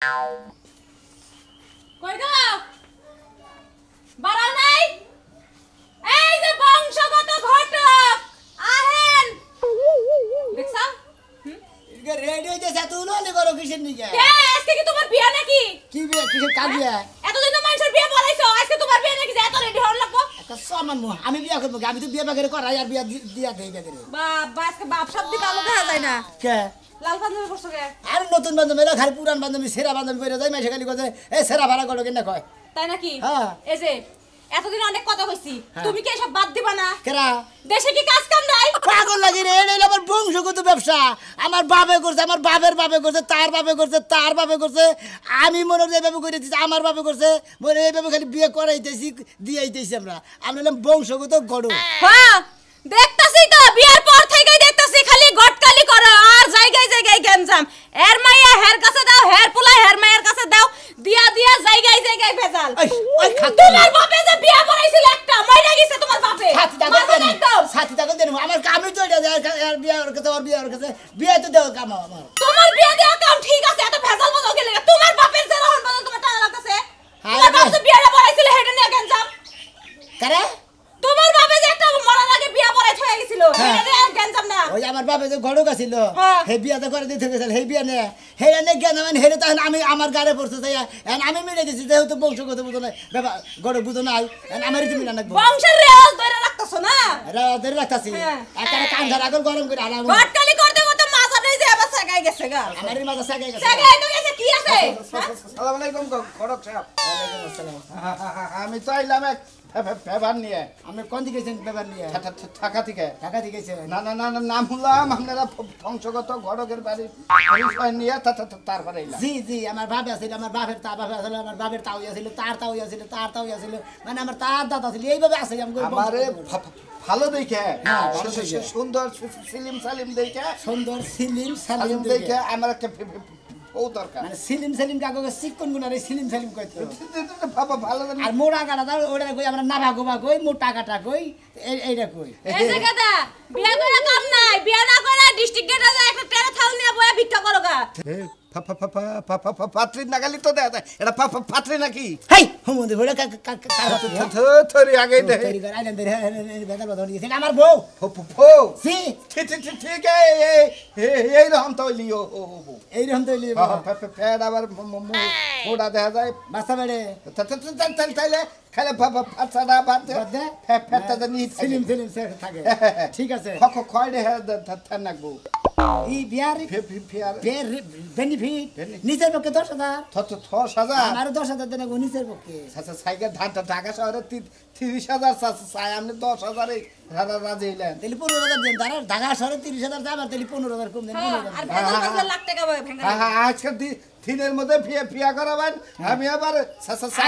কই গো বাড়াও নাই এই যে বংশগত ঘটক আহেন দেখছা ইকে রেডি হইতেছে তুই ললি করো কিসের নিকে কে আজকে কি তোমার বিয়া নাকি কি বিয়ে কিসের কাজ বিয়ে এতদিন তো মানুষের বিয়া বলাইছো আজকে তোমার বিয়া নাকি যে এত রেডি হওয়ার লাগবো একটা সমান মু আমি বিয়ে করব আমি তো বিয়ে বাগেরে করাই আর বিয়ে দিয়া দেই বাগেরে বাবা আজকে বাপ সব দিকে আলো দেখা যায় না কে লাল পাঞ্জাবি পরছো কে আর নতুন বান্ধবী এরা খালি পুরান বান্ধবী সেরা বান্ধবী কইরা যায় মাসে খালি কয় এই সেরা ভাড়া করো কিনা কয় তাই নাকি হ্যাঁ এই যে এতদিন অনেক কথা কইছি তুমি কি এসব বাদ দিবা না কেরা দেশে কি কাজ কাম নাই পাগল লাগি রে এটা আমার বংশগত ব্যবসা আমার বাপে করছে আমার বাপের বাপে করছে তার বাপে করছে তার বাপে করছে আমি মনে হয় এইভাবে করে দিচ্ছি আমার বাপে করছে মনে এইভাবে খালি বিয়ে করাইতেছি দিয়েইতেছি আমরা হলাম বংশগত গড় হ্যাঁ দেখতাছি তো বিয়ার পর থেকেই দেখতাছি খালি গটকালি করো আর জায়গায় জায়গায় গেমজাম এর মাইয়া হের কাছে দাও হের পোলা হের মায়ের কাছে দাও দিয়া দিয়া জায়গায় জায়গায় ভেজাল ওই খাতি তোমার বাপে যে বিয়া করাইছিল একটা মইরা গেছে তোমার বাপে সাথী টাকা দেন আমার কামই তো এটা আর বিয়ে ওর কাছে ওর বিয়ে ওর কাছে বিয়ে তো দেওয়া কাম আমার তোমার বিয়া দেওয়া কাম ঠিক আছে এত ভেজাল বলো গেলে তোমার বাপের যে রহন বদল তোমার টাকা লাগতেছে তোমার বাপ যে বিয়াটা করাইছিল হেডে নিয়ে গেমজাম কারে তোমার বাপে যে একটা মরার আগে বিয়া পড়াই থয়ে গেছিল হেডে আর গেমজাম না ওই আমার বাপে যে গড়ক আছিল হে বিয়াতে করে দিতে গেছিল হে বিয়া নে হে নে জ্ঞান মানে হেরে তখন আমি আমার গাড়ে পড়ছে তাই আমি মিলে দিছি যেহেতু বংশগত বুঝো না বাবা গড় বুঝো নাই আমারই তুমি না নাকবো বংশের রেওয়াজ ধরে রাখতাছো না ধরে রাখতাছি একটা কান্ধার আগল গরম করে আলাম গটকালি করতে করতে মাথাটাই যে আবার সাগাই গেছে গা আমারই মাথা সাগাই গেছে সাগাই তো গেছে কি আছে আসসালামু আলাইকুম খড়ক সাহেব ওয়ালাইকুম আসসালাম আমি তো আইলাম এক ফেভার নিয়ে আপনি কোন দিকে গেছেন ব্যাপার নিয়ে ঢাকা থেকে ঢাকা থেকে গেছেন না না না না নাম হলাম আপনারা বংশগত ঘটকের বাড়ি পরিচয় নিয়ে তারপরে এলাম জি জি আমার বাপ আছিল আমার বাপের তা বাপে আছিল আমার বাপের তাও আছিল তার তাও আছিল তার তাও আছিল মানে আমার তার দাদা ছিল এইভাবে আছে আমারে ভালো দেখে সুন্দর সিলিম সালিম দেখে সুন্দর সিলিম সালিম দেখে আমার একটা ও দরকার মানে সিলিম সালিম কাগজ চিকন গুনার সিলিম সালিম কইতো বাবা ভালো আর মোড়া কাটা ওটা কই আমরা নাভা গোবা কই মোটা কাটা কই এইটা কই এই জায়গাটা বিয়া করে কাম নাই বিয়া না করে ডিস্ট্রিক্ট গেটে যায় একটা টেরা থাল নিয়ে বয়া ভিক্ষা করো গা পাত্রী নাগালি তো দেয় এটা পাত্রী নাকি হেই হুমুন্দি বড় থরি আগে দে আমার বউ ফো সি ঠিক এই রকম তো লিও এইরকম তো লিব ফেড আবার মোড়া দেখা যায় বাসা বেড়ে তাইলে খালে ফাটসাটা বাদ দে ফেটটা নি সিলিম সিলিম থাকে ঠিক আছে খয় রে থাকবো ই বিয়ার ফিয়ার বেনিফিট নিচের পক্ষে 10,000 10,000 আমার 10,000 দেন নিচের পক্ষে সাইকেল ধানটা ঢাকা শহরে 30,000 চাই আপনি 10,000 এই রাজি হইলেন তাহলে 15,000 দেন তারা ঢাকা শহরে 30,000 চাই আমার তাহলে 15,000 কম দেন আর ভেজাল লাখ টাকা ভেঙে আজকের দিনের মধ্যে ফিয়া করাবেন আমি আবার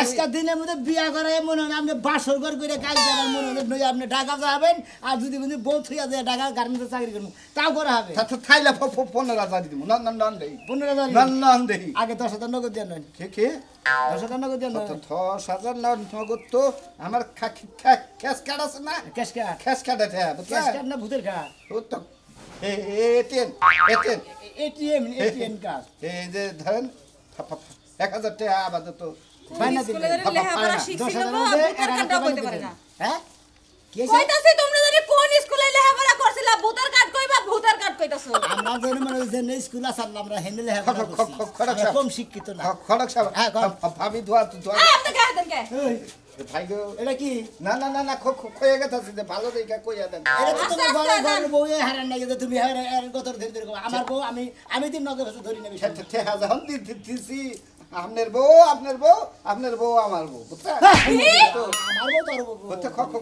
আজকের দিনের মধ্যে বিয়া করে মনে হয় আপনি বাসর ঘর করে কাজ যাবেন মনে হয় আপনি ঢাকা যাবেন আর যদি বউ থুইয়া যায় ঢাকা গার্মেন্টসে চাকরি করবো তাও করা হবে থাইলে 15,000 দিব নন দেই 15,000 নন দেই আগে 10,000 নগদ দেন নয় কে 10,000 নগদ দেন 10,000 নগদ তো আমার ক্যাশ কার্ড আছে না ক্যাশ কার্ড ক্যাশ কার্ড আছে ক্যাশ কার্ড না ভূতের কার্ড ও তো এটিএম কার্ড এই যে ধরেন 1,000 টাকা আপাতত বাইনা দিন স্কুলে লেখাপড়া শিখছিল না ভূতের কার্ডটাও কইতে পারে না হ্যাঁ কি কইতাছি তোমরা জানি কোন স্কুলে লেখাপড়া করছিলা ভূতের কার্ড কইবা ভূতের কার্ড কইতাছো আমরা জানি মানে যে স্কুল আসাম আমরা হেন্ডেল লেখাপড়া করছি কম শিক্ষিত না খড়ক সাহেব হ্যাঁ ভাবি ধোয়া আপনি কে দেন কে ভাই গো এটা কি না না না না কইয়া গেছে যে ভালো দেখে কইয়া দেন এটা তো তোমার ঘরের বউ হারান নাই যে তুমি হারান কত ধরে ধরে আমার বউ আমি দিন নগদ ধরি নেব ঠেহা যখন দিছি আপনার বউ আমার বউ বুঝছেন আমার বউ তোর বউ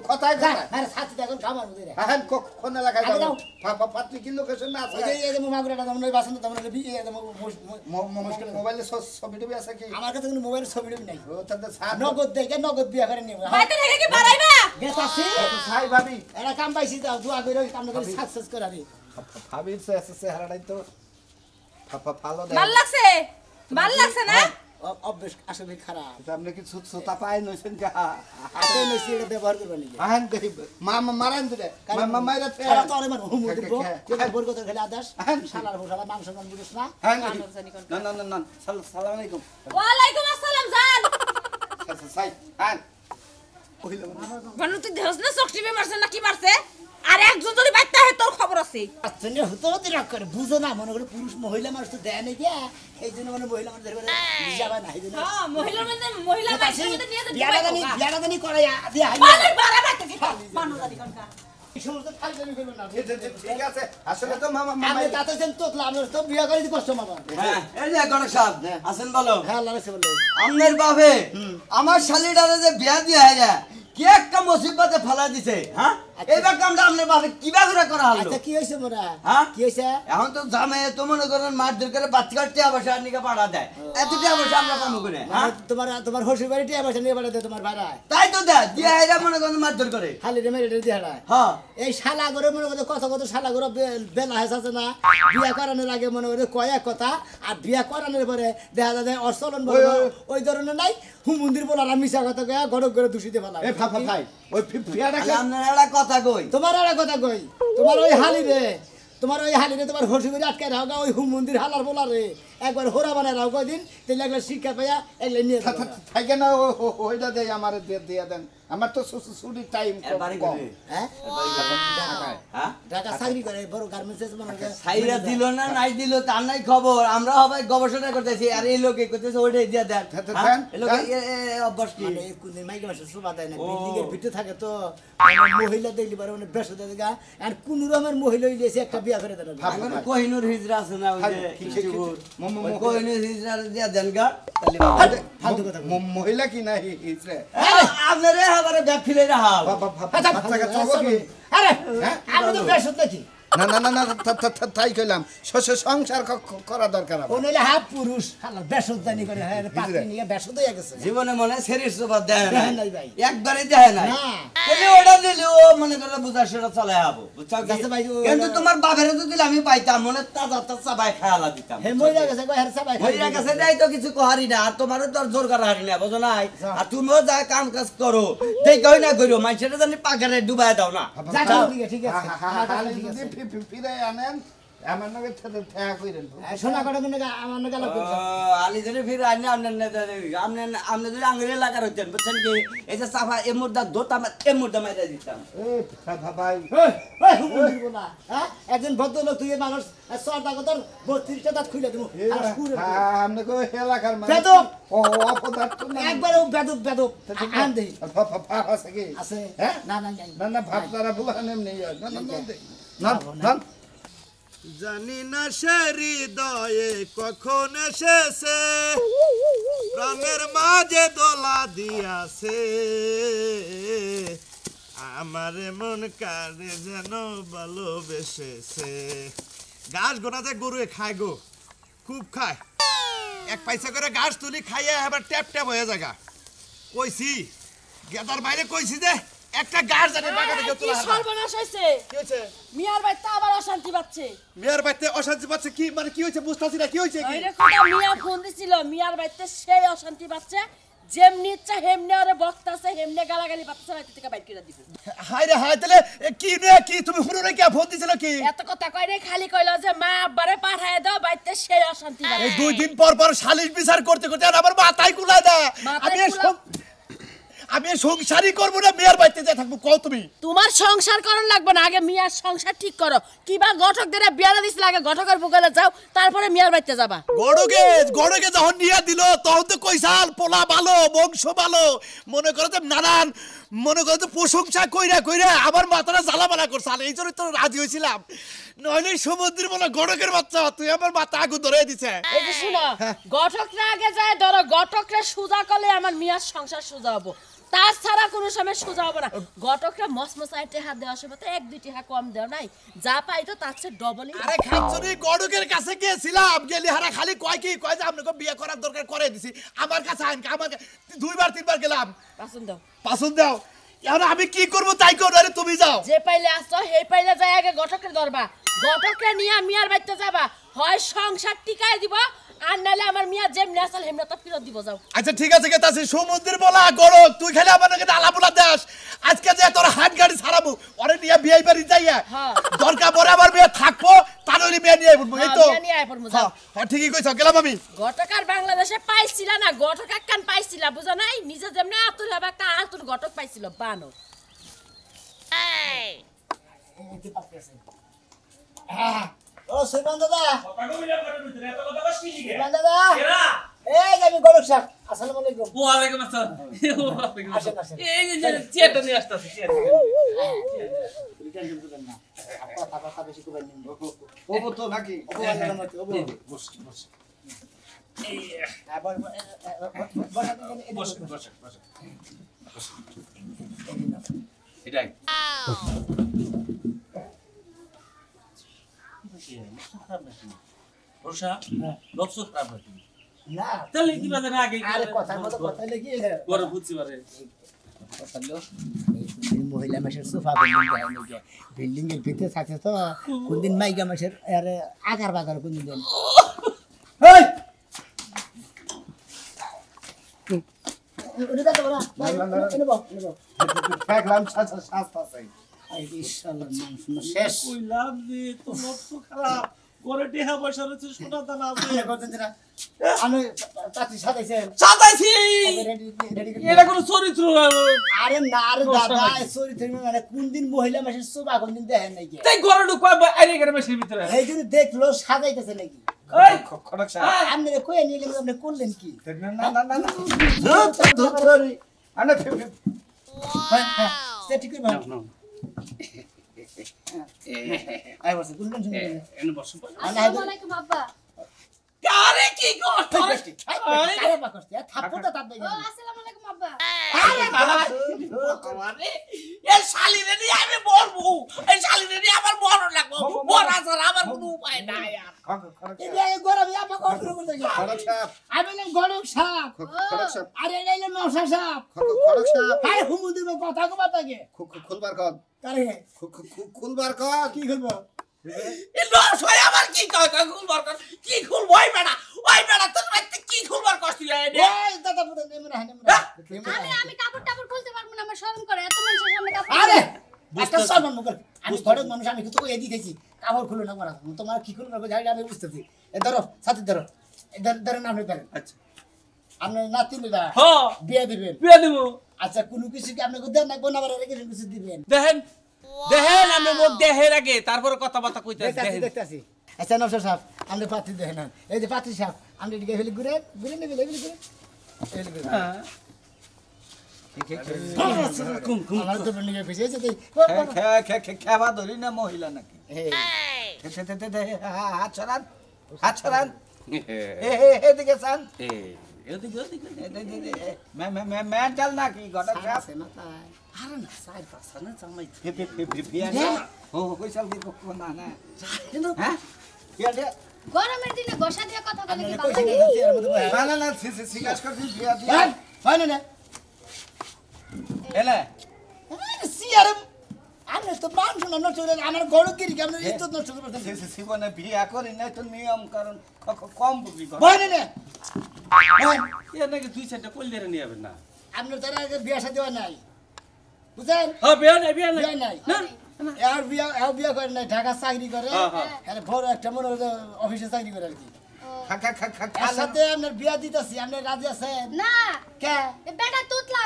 কথায় আরে সাথী এখন খাবার মধ্যে হ্যাঁ কোন এলাকায় যাও পাত্রী কি লোকেশন না আছে এই যে মাগুরাটা তোমরা বাসন তোমরা মোবাইলে ছবি টবি আছে কি আমার কাছে কোনো মোবাইলের ছবি টবি নাই ও তাতে নগদ দেখে নগদ বিয়া করে নিব বাইতে থেকে কি বাড়াইবা গেছাছি ভাই ভাবি এরা কাম পাইছি দাও দোয়া কইরো কামনা করে সাকসেস করাবি ভাবি সে হারাটাই তো ভালো দেয় ভাল লাগছে না অভ্যাস আসলে খারাপ আপনি কি সুতা পায় নইছেন কা হাতে নইছি এটা ব্যবহার করবা নাকি আহেন দেই মারান দিলে মাইরা শালা তো আরে মার হুম দিব বর কথা খেলে আদাস শালার শালা মাংস গান বুঝছ না না সালাম আলাইকুম ওয়ালাইকুম আসসালাম জান সাই আন বানু তুই দেহস না চকটি মে মারছে না কি মারছে আর একজন যদি বাইতে হয় তোর খবর আছে আচ্ছা নে হতো হতে রাখ করে বুঝো না মনে করে পুরুষ মহিলা মানুষ তো দেয় না কি এই জন্য মানে মহিলা মানুষ ধরে যাবা না এই জন্য হ্যাঁ মহিলা বাইতে মধ্যে নিয়ে বিয়াটা জানি করে দিয়ে আই বানু বাড়া বাইতে বানু দাদি কোনকা এই সমস্ত ফালতু করবে না ঠিক আছে আসলে তো মামা আমি তাতে যেন তোতলা আমি তো বিয়া করে দি কষ্ট মামা হ্যাঁ এই যে গণক সাহেব আছেন বলো হ্যাঁ আল্লাহ রাসূল বলে আমনের বাপে আমার শালিটারে যে বিয়া দিয়া হ্যা কি একটা মুসিবতে ফেলা দিছে হ্যাঁ এইবার কামটা আমনের বাপে কিবা করে করা হলো আচ্ছা কি হইছে মোরা হ্যাঁ কি হইছে এখন তো জামে তো মনে করেন মারধর করে বাচ্চা টিয়া বসে আর নিকে পাড়া দেয় এত টিয়া বসে আমরা কাম করে হ্যাঁ তোমার শ্বশুর বাড়ি টিয়া পয়সা নিয়ে পাঠাতে তোমার ভাড়া তাই তো দেয় দিয়া এরা মনে করেন মারধর করে খালি রে মেরে দিয়ে হারায় হ্যাঁ এই শালা করে মনে করে কত শালা করে বেলা হেসাছে না বিয়া করানোর আগে মনে করে কয়েক কথা আর বিয়া করানোর পরে দেখা যায় অর্চলন ওই ধরনের নাই হুমন্দির বলার মিশা কথা কয়া গড়ক করে দূষিতে ফেলা এ ভাই ওই ফিয়াটা আপনার একটা কথা কই তোমার একটা কথা কই তোমার ওই হালি রে তোমার হসি করে আটকে রাখা ওই হুমন্দির হালার বলা রে একবার হোরা বানায় রাখো কয়দিন তাহলে একবার শিক্ষা পাইয়া এগুলো নিয়ে থাকে না ওইটা দেয় আমার দিয়ে দেন আমার তো ছুটি টাইম কম হ্যাঁ হ্যাঁ ঢাকা চাকরি করে বড় গার্মেন্টস মনে করে সাইরা দিল না নাই দিল তার নাই খবর আমরা সবাই গবেষণা করতেছি আর এই লোকে করতেছে ওইটাই দিয়া দেন এই লোকে অভ্যাস কি মানে কোনদিন মাইকে মাসে শোভা দেয় না বিল্ডিং এর ভিতরে থাকে তো মহিলা দেখলি পারে মানে বেশ দেখা আর কোন রকমের মহিলা হইলেছে একটা বিয়া করে দেন আপনার কোহিনুর হিজরা আছে না ওই যে কিশোর কোহিনুর হিজরা দিয়া দেন গা তাহলে ফালতু কথা মহিলা কি না হিজড়ে আপনারে হাবারে ব্যাগ ফিলে রাহাও আরে আমি তো বেশ নাকি না না না না তাই কইলাম সংসার করা দরকার ও নইলে হাফ পুরুষ হালা বেশদানি করে হ্যাঁ পাতি নিয়ে বেশদ হয়ে গেছে জীবনে মনে সেরিস সুবাদ দেয় দেখেন না নাই ভাই। একবারই দেয় না না। তুমি ওটা দিলে ও মনে করে বুঝা সেটা চালায় আবো বুঝছো কি? আচ্ছা ভাই, কিন্তু তোমার বাপের তো দিলে আমি পাইতাম মনে তাজা তাজা ভাই খায়ালা দিতাম হে মইরা গেছে কই হের সবাই হইয়া গেছে দেই তো কিছু কহারি না আর তোমারও তো আর জোর করা হারি না বুঝো নাই আর তুমিও যা কাম কাজ করো দেই কই না কইরো মানুষের জানি পাগারে ডুবায় দাও না যা ঠিক আছে ফিরে আনেন আমার নাকি ঠেয়া কইরেন সোনা কটা কিন্তু আমার না গেল আলি ধরে ফিরে আনি আমনে আমনে যদি আঙ্গুলে লাগা রইতেন বুঝছেন কি এই যে সাফা এ মুর্দা দোতা এ মুর্দা মাইরা দিতাম এ ভাই ওই হুমুন্দির বলা হ্যাঁ একজন ভদ্রলোক তুই মানুষ সরদা কতর 32টা দাঁত খুলে দিমু আর সুরে আপনি কো এলাকার মানে বেদব ও অপদার্থ না একবার বেদব আন দেই আছে কি আছে হ্যাঁ না না নাই না না ভাব তারা বুলান এমনি না না না না জানি না সে হৃদয়ে কখন এসেছে প্রাণের মাঝে দোলা দিয়াছে আমার মন কারে যেন ভালোবেসেছে ঘাস গোনাতে গরু খায় গো খুব খায় এক পয়সা করে ঘাস তুলি খাইয়ে আবার ট্যাপ ট্যাপ হয়ে জায়গা কইছি গেদার বাইরে কইছি যে একটা ঘাস জানে বাগা থেকে কি তোলা সর্বনাশ হইছে কি হইছে মিয়ার ভাই তো আবার অশান্তি পাচ্ছে মেয়ের বাড়িতে অশান্তি পাচ্ছে কি মানে কি হয়েছে বুঝতেছি না কি হয়েছে কি এইরকম মিয়া ফোন দিছিল মিয়ার ভাইতে সেই অশান্তি পাচ্ছে যেমনি ইচ্ছা হেমনে ওরে বক্তাছে হেমনে গালাগালি পাচ্ছে রাতে থেকে বাইর করে দিব হাই রে হাই তাহলে কি রে কি তুমি শুনো না কি ফোন দিছিল কি এত কথা কই রে খালি কইলো যে মা আব্বারে পাঠায় দাও বাইতে সেই অশান্তি এই পাচ্ছে দুই দিন পর পর সালিশ বিচার করতে করতে আর আমার মাথায় কুলায় না মাথায় আমি সংসারই করবো না মেয়ের বাড়িতে যাই থাকবো কও তুমি তোমার সংসার করন লাগবে না আগে মিয়ার সংসার ঠিক করো কিবা গঠক দেরে বিয়ারা দিছিল আগে গঠকের বুকালে যাও তারপরে মিয়ার বাড়িতে যাবা গড়কে যখন নিয়ে দিল তখন তো কইসাল পোলা ভালো বংশ ভালো মনে করো যে নানান মনে করো যে প্রশংসা কইরা আমার মাথাটা জ্বালামালা করছে আর এই জন্য তো রাজি হয়েছিলাম নইলে সমুদ্রের বলে গড়কের বাচ্চা তুই আমার মাথা আগুন ধরে দিছে এই যে শুনো গঠকরা আগে যায় ধরো গঠকরা সুজা করলে আমার মিয়ার সংসার সুজা হবো তাছাড়া কোনো সময় সোজা হবে না গটকরা মসমসায় টেহা দেওয়ার সময় তো 1-2 টেহা কম দেও নাই যা পাইতো তার চেয়ে ডবলই আরে খাচ্ছনি গড়কের কাছে গেছিলাম গেলি হারা খালি কয় যে আপনাকে বিয়ে করার দরকার করে দিছি আমার কাছে আইন আমার 2-3 বার গেলাম পাসুন দাও এখন আমি কি করব তাই করো আরে তুমি যাও যে পাইলে আসছো সেই পাইলে যাই আগে গটকের ধরবা গটকরা নিয়ে মিয়ার বাড়িতে যাবা হয় সংসার টিকায় দিব আর নালে আমার মিয়া যেমনি আসল হেমনা তো ফিরত দিব যাও আচ্ছা ঠিক আছে গেতাছি সমুদ্রের বলা গরো তুই খালি আমার নাকি আলাপুলা দাস আজকে যে তোর হাত গাড়ি ছাড়াবো ওরে নিয়ে বিয়ে বাড়ি যাইয়া হ্যাঁ। দরকার পরে আবার বিয়ে থাকবো তার ওই বিয়ে নিয়ে আইবো এই তো বিয়া নিয়ে আয় পড়মু যাও হ্যাঁ ঠিকই কইছ গেলাম আমি ঘটকার বাংলাদেশে পাইছিলা না ঘটক কান পাইছিলা বুঝা নাই নিজে যেমনি আতুর হবে একটা আতুর ঘটক পাইছিল বানর ও সুমন দাদা সুমন দাদা এই যে আমি গরক সাহেব আসসালামু আলাইকুম ওয়ালাইকুম আসসালাম আসেন আসেন এই যে চেয়ারটা নিয়ে আসতেছি টেনশন করবেন না কথা কথা বেশি করবেন না ও তো নাকি বস বস বস এটাই রোশা লবস খারাপ নাকি না তাহলে কি বাজে না আগে আরে কথার মতো কথা লেগে বড় বুঝছি পারে মহিলা মাসের সোফা বিল্ডিং এর ভিতরে থাকে তো কোনদিন মাইকা মাসের আরে আগার বাগার কোনদিন দেন ওটা তো বলা নেব দেখলাম শাস্তা চাই আই ইনশাআল্লাহ মানুষ শেষ কইলাম যে তো লবস খারাপ করে দেহা বসা রয়েছে সোনা দানা আছে আমি তাতি সাদাইছেন সাজাইছি এটা কোন চরিত্র আরে না রে দাদা চরিত্র মানে কোনদিন মহিলা মাসের সোফা কোনদিন দেখেন নাকি তাই ঘরে ঢুকবা আইরে গেলে মেশির ভিতরে এই জন্য দেখলো সাজাইতেছে নাকি এই খড়ক সাহেব আপনি কইয়া নিয়ে গেলেন আপনি করলেন কি না না না না ধরি আনে হ্যাঁ সেটা ঠিক না আই বসে কোন টেনশন নেই এনে বসো আসসালামু আলাইকুম আব্বা কারে কি করছ আরে বাকসতে থাপ্পড়টা তাপ দেই আসসালামু আলাইকুম আব্বা আরে এই শালিরে নিয়ে আমি মরবো এই শালিরে নিয়ে আমার মরণ লাগবো মরা ছাড়া আমার কোনো উপায় নাই আর এই গরম আপা কন্ট্রোল করতে গেল খড়ক সাহেব আমি নাম গরম সাপ খড়ক সাহেব আরে নাইলে মশা সাপ খড়ক সাহেব আরে হুমু দিব কথা কো বাতাকে খুলবার কর কারে খুলবার কর কি করব এই লস হয় আমার কি কয় খুলবার কর কি খুলবো ওই বেড়া তোর মাইতে কি খুলবার কষ্ট লাগে ওই দাদা বুদা নেমে না আমি কাপড় টাপড় খুলতে পারবো না আমার শরম করে এত মানুষের সামনে কাপড় আরে একটা সামান মুকল আমি ঘরের মানুষ আমি কিছু কই দিতেছি কাপড় খুলো না মারা তোমার কি খুলবো জানি আমি বুঝতেছি এ ধরো সাথে ধরো এ ধরো নাম ধরো আচ্ছা আপনি নাতি নিবা হ্যাঁ বিয়ে দিবেন বিয়ে দেবো আচ্ছা কোনো কিছু কি আপনি দেন না কোন আবার কিছু দিবেন দেখেন দেখেন আমি মুখ দেহের আগে তারপরে কথাবার্তা কইতাছি দেখতাছি দেখতাছি আচ্ছা নবসর সাহেব আপনি পাত্রী দেখেন এই যে পাত্রী সাহেব আপনি এদিকে ফেলে ঘুরে ঘুরে নেবে ঘুরে আমার তো নিয়ে খুশি হয়েছে খেবা ধরি না মহিলা নাকি হাত ছড়ান হাত ছড়ান এদিকে চান মেন্টাল নাকি ঘটক সাহেব আরে না সাইড পাশা না জামাই কইসাল কি না না হ্যাঁ গরমের দিনে গোসা দিয়ে কথা বলে কি ভালো কইছে লাগে না না না সিগাস করছি বিয়া দিয়া হয় না এলে সিআরএম আমি তো মান শোনা নষ্ট করে আমার গড় গিরি আমরা ইজ্জত নষ্ট করে ফেলছি জীবনে বিয়া করি নাই তো নিয়ম কারণ কম বুঝি হয় না এ নাকি দুই চারটা কইল ধরে নিয়ে যাবেন না আপনার তারা আগে বিয়া সাথে হয় নাই বুঝছেন হ্যাঁ বিয়ে নাই বিয়া নাই আর বিয়া করে নাই ঢাকা চাকরি করে আরে বড় একটা মনে হয় অফিসে চাকরি করে আর কি আর সাথে আপনার বিয়া দিতেছি আপনি রাজি আছেন না কে এ বেটা তুতলা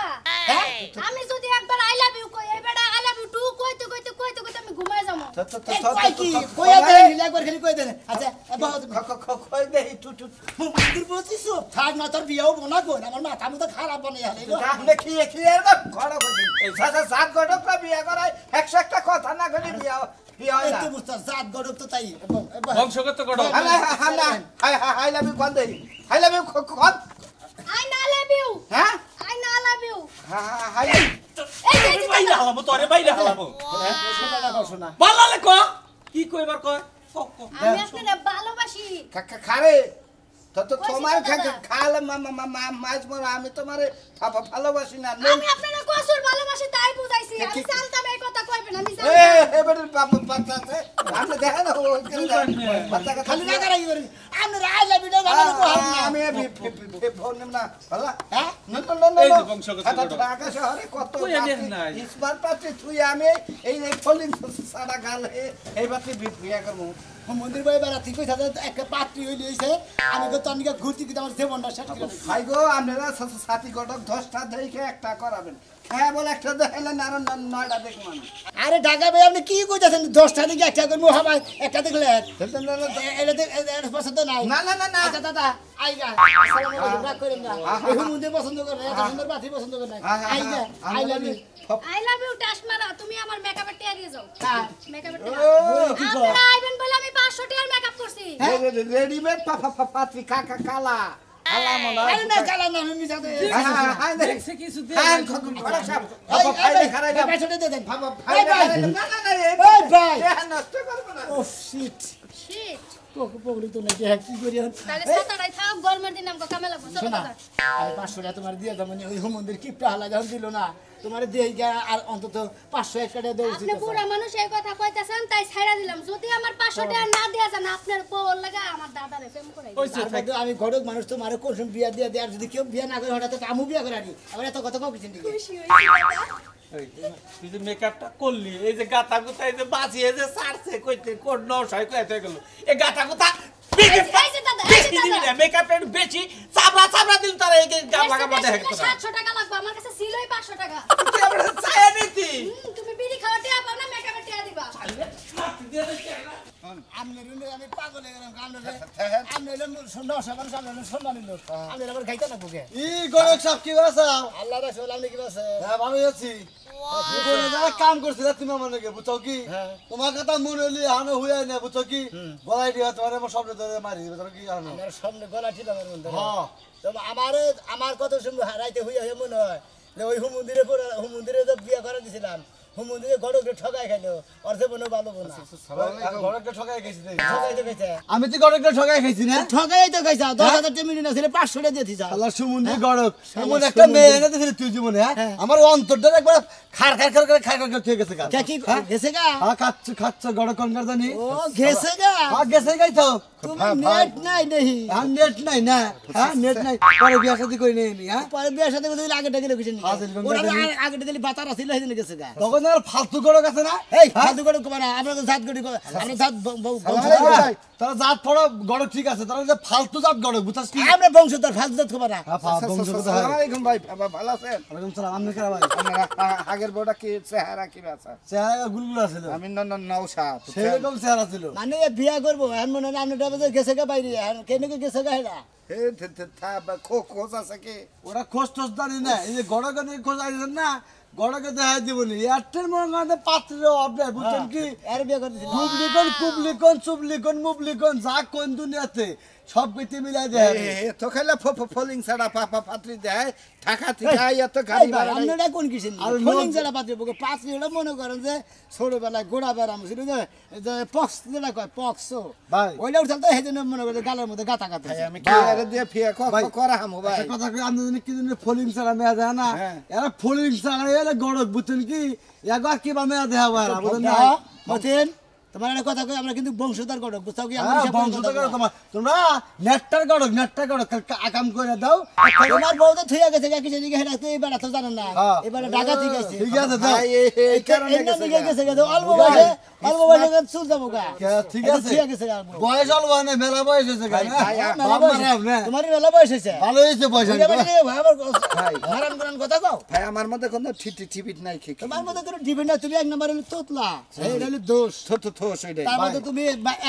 আমি যদি একবার আই লাভ ইউ কই এই বেটা আই লাভ ইউ টু কইতে আমি ঘুমায় যাবো কই কি কইয়া দেন একবার খালি কই দেন আচ্ছা বহুত কই দে টু মন্দির বলছিস থাক না তোর বিয়াও বনা কই আমার মাথা মতো খারাপ বানাই হালে আপনি কি ঘর কইছি এই সাত ঘটক বিয়া করায় 100টা কথা না করি বিয়া বিয়া হয় না এত বুঝছ জাত গড়ক তো তাই বংশগত গড় হাই লাভ ইউ কোন দেই হাই লাভ ইউ কোন আই না লাভ ইউ হ্যাঁ আই না লাভ ইউ হাই এই যে বাইরে হালাবো তোরে বাইরে হালাবো শোনা বালালে ক কি কইবার কয় আমি আপনারে ভালোবাসি খারে তো তোমার খালে মাছ মরা আমি তোমারে ভালোবাসি না আমি আপনারা কসুর ভালোবাসি তাই বুঝাইছি আমি জানতাম এই কথা কইবেন আমি এবারে বাচ্চা আছে আপনি দেখেন না বাচ্চা খালি না করাই করি আমি রাইলা ভিডিও বানানো কো আমি ফোন নিম না ভালো হ্যাঁ এই যে বংশগত ঢাকা শহরে কত ইসমার পাত্রী তুই আমি এই ফলিং সাদা গাল এই বাতি বিয়া করব মন্দির বাই বারা ঠিক কইতা একটা পাত্রী হইলি হইছে আমি তো তনিকা ঘুরতি কি আমার জীবনটা শেষ করে ভাই গো আপনারা সাথী কটক 10টা দেখে একটা করাবেন হ্যাঁ বলে একটা দেখাইলেন আর 9টা দেখমান আরে ঢাকা ভাই আপনি কি কইতাছেন 10টা দিকে একটা করব হবাই একটা দেখলে এটা পছন্দ নাই না না না না আচ্ছা দাদা আইগা আসসালামু আলাইকুম রাখ করেন না এই মন্দির পছন্দ করে এত সুন্দর বাতি পছন্দ করে নাই আইগা আই লাভ ইউ টাস মারা তুমি আমার মেকআপের টিয়া দিয়ে যাও হ্যাঁ মেকআপের ও টিয়া কি কর আপনারা আইবেন বলে আমি 500 টাকার মেকআপ করছি রেডিমেড পাত্রী কাকা কালা কালা মনে আরে না কালা না আমি মিছাতে হ্যাঁ দেখছে কিছু দে হ্যাঁ খারাই এই পয়সাটা দিয়ে দেন ভাই না না না এই ভাই নষ্ট করব না ও শিট শিট পকড়ি তো নাই দেখ কি করি তাহলে সাতাটাই থাক গরমের দিন আমাকে কামে লাগবে চলো শোনা দাদা আমি 500 টাকা তোমার দিয়ে দাও মানে ওই মন্দির কি প্রাহলা যখন দিল না তোমার দিয়ে আর অন্তত 500 টাকা দেওয়া উচিত আপনি পুরা মানুষ এই কথা কইতাছেন তাই ছাইরা দিলাম যদি আমার 500 টাকা না দেয়া যান আপনার বউর লাগা আমার দাদারে প্রেম করাই দিই আমি ঘরক মানুষ তো মারে কোন বিয়া দিয়ে দেয় আর যদি কেউ বিয়া না করে হঠাৎ আমু বিয়া করে আনি আবার এত কথা কও কিছেন দিকে খুশি হইছি তুই যে মেকআপটা করলি এই যে গাতা গুতা এই যে বাঁচিয়ে যে সারছে কইতে কোন নশাই কইতে গেল এই গাতা গুতা মেকআপের বেশি চাবড়া চাবড়া দিল তার এই গাবলা মধ্যে হেক তোরা 700 টাকা লাগবে আমার কাছে ছিলই 500 টাকা তুই আমরা চায়া নিতি তুমি বিড়ি খাওয়া টিয়া পাও না মেকআপের টিয়া দিবা আমনে রুনে আমি পাগল হয়ে গেলাম আমনে সুন্দর সবার সামনে সম্মানিত লোক আমি আবার খাইতে না বুকে ই গরক সব কি বাসা আল্লাহ রাসূল আপনি কি আছে হ্যাঁ ভালো আছি জীবনে যা কাম করছিল তুমি আমার নাকি বুঝছো কি তোমার কথা মনে হলি হানো হইয়া না বুঝছো কি গলাই দিয়া তোমার আমার সব ধরে মারি দিবে তুমি কি জানো আমার সামনে গলা ঠিক আমার মধ্যে হ্যাঁ তো আমার কত সুন্দর হারাইতে হইয়া হয়ে মনে হয় যে ওই হুমন্দিরে তো বিয়া করে দিছিলাম হুমন্দিরে গড়কে ঠকাই খাইলো অর্থে বনো ভালো বোনা গরকটা ঠকাই খাইছি ঠকাই তো খাইছে আমি তো গরকটা ঠকাই খাইছি না ঠকাই তো খাইছা 10,000 টাকা মিলি না ছিল 500 টাকা দিয়ে দিছা আল্লাহ সমুদ্রে গরক এমন একটা মেয়ে এনে দিছিস তুই জীবনে হ্যাঁ আমার অন্তরটা একবার খার খার খার করে খার খার করে গেছে গা কি গেছে গা হ্যাঁ খাচ্ছ গরক কোনকার জানি ও গেছে গা হ্যাঁ গেছে গাই তো তুমি নেট নাই দেহি হ্যাঁ নেট নাই না হ্যাঁ নেট নাই পরে বিয়া শাদী কই নেই হ্যাঁ পরে বিয়ার সাথে কইলে আগে টাকা লোকেশন নি আচ্ছা, ওরা আগে দিলি বাতার আছিল হেদিন গেছে গা তখন আর ফালতু গরক আছে না এই ফালতু করে কমানা আমরা তো জাত গড়ি আমরা জাত তারা জাত পড়া গরক ঠিক আছে তারা যে ফালতু জাত গরক বুঝছস কি আমরা বংশধর ফালতু জাত কমানা আসসালামু আলাইকুম ভাই ভালো আছেন ওয়ালাইকুম সালাম আমি কেরা ভাই আপনারা আগের বড়টা কি চেহারা কি আছে চেহারা গুলগুলা ছিল আমি নওশাদ সেরকম চেহারা ছিল মানে বিয়া করবো এখন মনে হয় আমরা ডাবে গেছে গা বাইরে কেন গেছে গা হেডা হে খোঁজ আছে কি ওরা খোঁজ টোজ জানি না এই যে গড়কে নিয়ে খোঁজ আইছেন না গড়কে দেখা দিবনি এয়ারটেল মনে পাত্রের অবদান বুঝছেন কি এর বিয়া করতেছিল কুবলিকন চুবলিকন মুবলিকন যা কোন দুনিয়াতে সব বেতে মিলাই দেয় তো খাইলে ফলিং ছাড়া পাপা পাত্রী দেয় ঢাকা থেকে এত গাড়ি ভাড়া নেই। আপনারা কোন কিছেন আর ফলিং যারা পাত্রে বকে পাত্রী হলো মনে করেন যে ছোটবেলায় গোড়া বেড়াম ছিল যে পক্স যেটা কয় পক্স ভাই। ওইটা উঠাল তো সেই জন্য মনে করে গালের মধ্যে গাতা গাতা ভাই, আমি কি এর দিয়ে ফিয়া করা হামু ভাই একটা কথা কই আপনি জানি কি জানি ফলিং ছাড়া মেয়া দেয় না হ্যাঁ। এরা ফলিং ছাড়া এলে গড়ক বুঝছেন কি একবার কি বা মেয়া দেয়া হয় বুঝেন না মতেন তোমার একটা কথা কই আমরা কিন্তু বংশধর গড়ক বুঝছো কি হ্যাঁ, বংশধর গড়ক তোমরা নেটটার গড়ক আকাম করে দাও তোমার বউ তো থুইয়া গেছে কি জানি হেডা তো এবারে তো জানেন না হ্যাঁ। এবারে ঢাকা থেকে গেছে ঠিক আছে দাও ভাই, এই কারণে গেছে গা। গেছে গেছে অল্প বয়সে চুল যাবো গা ঠিক এটা আছে থুইয়া গেছে গা বয়স অল্প না মেলা বয়স হয়েছে ভাই, মেলা বয়স তোমার মেলা বয়স হয়েছে ভালো হয়েছে বয়স হারাম করান কথা কও ভাই আমার মধ্যে কোনো টিপিট নাই কি তোমার মধ্যে কোনো ডিপেন্ড না তুমি এক নম্বর হলো তোতলা এইটা হলো দোষ থো সেটাই তার মধ্যে তুমি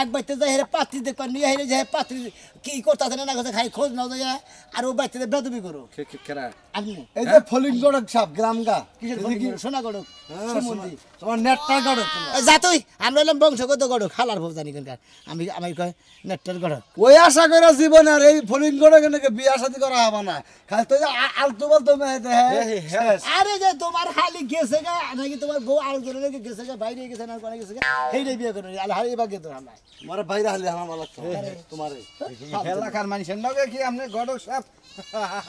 এক বাইতে যাই হেরে পাত্রী দেখবা নিয়ে হেরে যাই পাত্রী কি করতেছে না করতে খাই খোঁজ নাও যায় আর ও বাইতে বেদবি করো কেরা আপনি এই যে ফলিং গড়ক সাপ গ্রাম গা কিসের ফোন করো? সোনা গড়ক সুমন্দি তোমার নেটটার গড়ক যা তুই আমরা এলাম বংশগত গড়ক খালার ভোগ জানি কেনকার আমি কয় নেটটার গড়ক ওই আশা করে জীবন আর এই ফলিং গড়ক নাকি বিয়া শাদী করা হবে না খালি তো আলতু বালতু মেয়ে দেহে আরে যে তোমার খালি গেছে গা নাকি তোমার বউ আর জনের গেছে গা বাইরে গেছে না কোনে গেছে গা এইটাই বিয়ে করবি আলে হারি বাগে তো হালাই তোমারে বাইরে হলে আমার ভালো লাগতো তোমারে এলাকার মানুষের নগে কি আপনি গড়ক সাহেব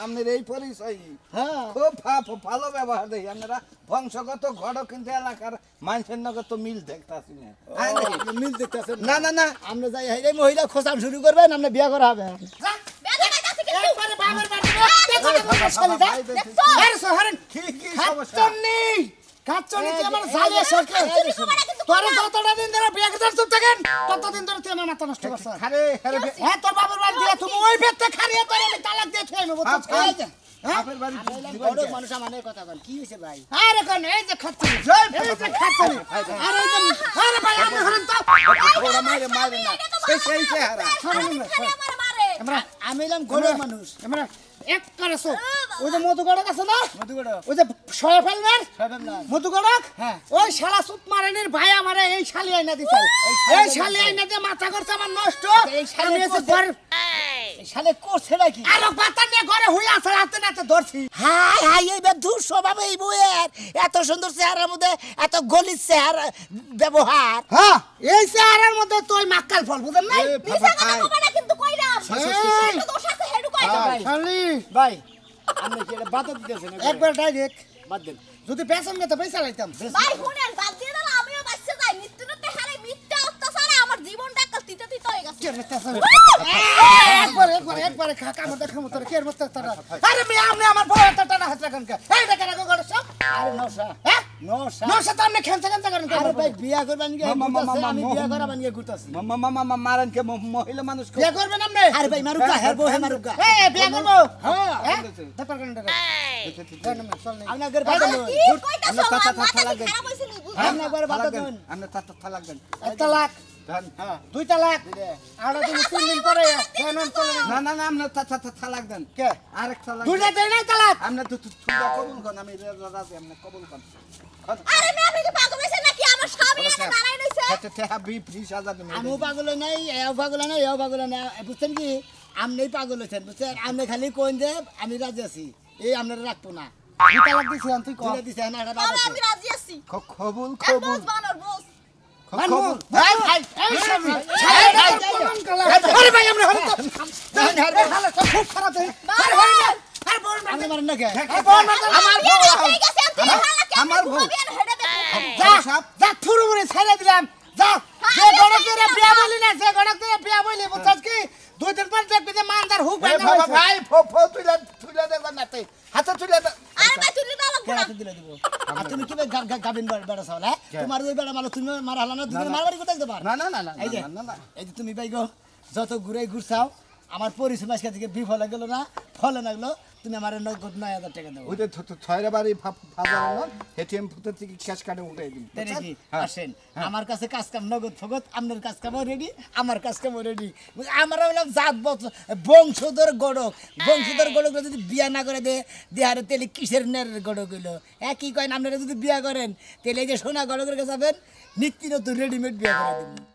আপনার এই পরিচয় হ্যাঁ খুব ভালো ব্যবহার দেখি আপনারা বংশগত ঘটক কিন্তু এলাকার মানুষের নগে তো মিল দেখতাছি না মিল দেখতেছেন না না না আমরা যাই হাইরে মহিলা খোঁচান শুরু করবেন আমরা বিয়ে করা হবে একবারে বাবার বাড়ি কি সমস্যা কাচ্চনি তুই আমার জালে সরকে তোরে যতটা দিন ধরে বিয়ে করতে চুপ থাকেন ততদিন ধরে তুই আমার মাথা নষ্ট করছ আরে আরে হ্যাঁ তোর বাবার বাড়ি দিয়ে তুমি ওই বেতে খারিয়ে তোরে আমি তালাক দিয়ে থই আমি বুঝছ আপনার বাড়ি বড় মানুষ আমাদের কথা বল কি হইছে ভাই আরে কোন এই যে খাচ্চনি এই যে খাচ্চনি আরে এই যে আরে ভাই আমি হরন তো ওরা মারে মারে না সেই চেহারা আমরা আমি এলাম গরিব মানুষ আমরা এক করেছো ওই যে মধুগড়ক আছে না মধুগড়ক ওই যে সয়ফেলনের মধুগড়ক হ্যাঁ ওই শালা সুত মারানির ভাই আমারে এই শালি আইনা দিছে এই শালি আইনা দিয়ে মাথা করছে আমার নষ্ট আমি এসে ঘর এই শালে করছে নাকি আরে পাতা নিয়ে ঘরে হই আছে রাতে নাতে ধরছি হাই হাই এই বেধুর স্বভাব এই বইয়ের এত সুন্দর চেহারার মধ্যে এত গলির চেহারা ব্যবহার হ্যাঁ এই চেহারার মধ্যে তুই মাক্কাল ফল বুঝেন না নিসা কথা কবা না কিন্তু কইরাম তো দোষ আছে হেডু কই যাবে শালি ভাই আপনি কি এটা বাদ দিতেছেন একবার ডাইরেক্ট বাদ দেন যদি পেছন গেতে পয়সা লাইতাম ভাই শুনেন বাদ দিয়ে দাও আমিও বাচ্চা যাই মৃত্যুতে হারে মিথ্যা অত্যাচারে আমার জীবনটা কলতিতে তিতে হয়ে গেছে একবার কাকা মত দেখামু তোর কের মত তোর আরে আমি আপনি আমার বড় টাটা হাত রাখেন কে এই দেখেন আগো গড়ছ আরে নশা হ্যাঁ নশা তো আপনি খেলতে করেন আরে ভাই বিয়া করবেন কি আমি বিয়া করাবেন কি ঘুরতাছি মামা মারেন কে মহিলা মানুষ বিয়া করবেন আপনি আরে ভাই মারুকা হেরবো হে মারুকা এই বিয়া করব হ্যাঁ তারপর কেন টাকা আপনি আগের বাদ দেন কি কইতাছো আমার খারাপ হইছিল আপনি আগের বাদ দেন আপনি তালাক দেন এক তালাক হ্যাঁ দুই তালাক আর তুমি 3 দিন পরে কেন চলে না না না আপনি তালাক দেন কে আরেক তালাক দুইটা দেই নাই তালাক আপনি তো কবুল করেন আমি রাজি আপনি কবুল করেন আরে মে আপনি কি পাগল হইছেন নাকি আমার স্বামী এনে দাঁড়াই রইছে আমিও পাগল নাই এও পাগল নাই এও পাগল না বুঝছেন কি আমনেই পাগল হইছেন বুঝছেন আপনি খালি কোন যে আমি রাজি আছি এই আপনারা রাখবো না দুই তালাক দিছি তুই কই দিছি না এটা বাদ তবে আছে আমি রাজি আছি কবুল বস বানর বস ভাই ভাই এই স্বামী আরে ভাই আমরা হল তো দেন হার ভালো খুব খারাপ দেই আরে ভাই আরে বল আমি মারেন না কে আমার বউ হয়ে গেছে তুমি হালাকে আমার বউ। হেডে দেখো যা যা থুরু করে ছেড়ে দিলাম যা যে গড়কের বিয়া বলি না যে গড়কের বিয়া বলি বুঝছস কি দুই দিন পর দেখবি যে মানদার হুক বাবা ভাই তুইলা দে নাতে হাতে তুইলা দে আরে ভাই তুই দাও লাগবো না কেন দিলে দিব আর তুমি কি গাবিন বেড়া চাওলা তোমার ওই বেড়া মারো তুমি মার হালা না দুজন মারবাড়ি কোথায় দেবার না না না না এই যে এই যে তুমি ভাই গো যত ঘুরাই ঘুরছাও আমার পরিশ্রম আজকে থেকে বিফল গেল না ফলে লাগলো তুমি আমার 9,000 টাকা দাও ওই যে ছয়রা বাড়ি ফাজানো এটিএম ফুটে থেকে ক্যাশ কার্ডে উঠাই দিন তাই নাকি আসেন আমার কাছে কাজ কাম নগদ ফগত আপনার কাজ কামও রেডি আমার কাজ কামও রেডি আমরা বললাম জাত বংশধর গড়ক যদি বিয়া না করে দেহারে তেলে কিসের নেরের গড়ক হইলো একই কয়েন আপনারা যদি বিয়া করেন তাহলে এই যে সোনা গড়কের কাছে যাবেন নিত্য নতুন রেডিমেড বিয়া করে দেবেন